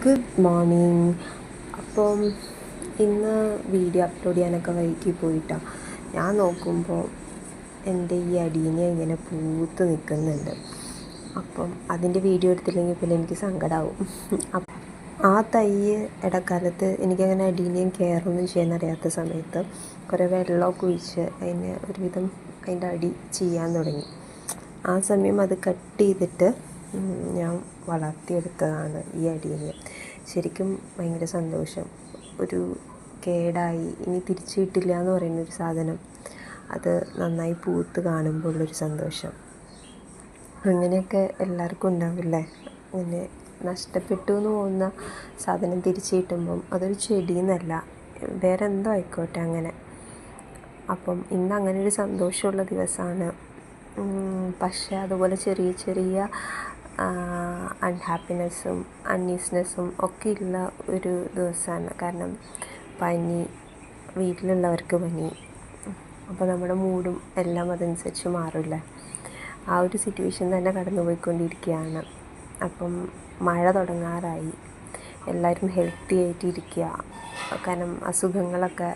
Good morning. അപ്പം ഇന്ന് video upload ചെയ്യാനൊക്കെ വൈകി പോയിട്ടാണ്. ഞാൻ നോക്കുമ്പോൾ എൻ്റെ ഈ അടീനെ ഇങ്ങനെ പൂത്ത് നിൽക്കുന്നുണ്ട്. അപ്പം അതിൻ്റെ വീഡിയോ എടുത്തില്ലെങ്കിൽ പിന്നെ എനിക്ക് സങ്കടമാവും. ആ തൈ ഇടക്കാലത്ത് എനിക്കങ്ങനെ അടീനിയം കെയറൊന്നും ചെയ്യാനറിയാത്ത സമയത്ത് കുറേ വെള്ളമൊക്കെ ഒഴിച്ച് അതിന് ഒരുവിധം അതിൻ്റെ അടി ചെയ്യാൻ തുടങ്ങി. ആ സമയം അത് കട്ട് ചെയ്തിട്ട് ഞാൻ വളർത്തിയെടുത്തതാണ് ഈ അടീനിയം. ശരിക്കും ഭയങ്കര സന്തോഷം. ഒരു കേടായി ഇനി തിരിച്ചു കിട്ടില്ല എന്ന് പറയുന്നൊരു സാധനം അത് നന്നായി പൂത്ത് കാണുമ്പോൾ ഉള്ളൊരു സന്തോഷം. അങ്ങനെയൊക്കെ എല്ലാവർക്കും ഉണ്ടാവില്ലേ? അങ്ങനെ നഷ്ടപ്പെട്ടു എന്ന് പോകുന്ന സാധനം തിരിച്ചു കിട്ടുമ്പം അതൊരു ചെടിയെന്നല്ല, വേറെ എന്തോ ആയിക്കോട്ടെ അങ്ങനെ. അപ്പം ഇന്ന് അങ്ങനെ ഒരു സന്തോഷമുള്ള ദിവസമാണ്. പക്ഷേ അതുപോലെ ചെറിയ ചെറിയ അൺഹാപ്പിനെസ്സും അൺഈസിനെസ്സും ഒക്കെ ഉള്ള ഒരു ദിവസമാണ്. കാരണം പനി, വീട്ടിലുള്ളവർക്ക് പനി, അപ്പോൾ നമ്മുടെ മൂഡും എല്ലാം അതനുസരിച്ച് മാറില്ലേ. ആ ഒരു സിറ്റുവേഷൻ തന്നെ കടന്നു പോയിക്കൊണ്ടിരിക്കുകയാണ്. അപ്പം മഴ തുടങ്ങാറായി. എല്ലാവരും ഹെൽത്തി ആയിട്ടിരിക്കുക. കാരണം അസുഖങ്ങളൊക്കെ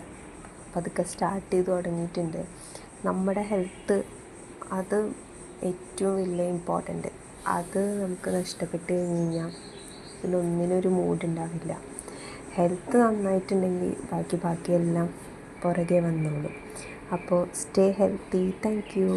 പതുക്കെ സ്റ്റാർട്ട് ചെയ്ത് തുടങ്ങിയിട്ടുണ്ട്. നമ്മുടെ ഹെൽത്ത് അത് ഏറ്റവും വലിയ ഇമ്പോർട്ടൻ്റ്. അത് നമുക്ക് നഷ്ടപ്പെട്ട് കഴിഞ്ഞ് കഴിഞ്ഞാൽ ഇതിലൊന്നിനൊരു മൂഡുണ്ടാവില്ല. ഹെൽത്ത് നന്നായിട്ടുണ്ടെങ്കിൽ ബാക്കിയെല്ലാം പുറകെ വന്നോളും. അപ്പോൾ സ്റ്റേ ഹെൽത്തി. Thank you.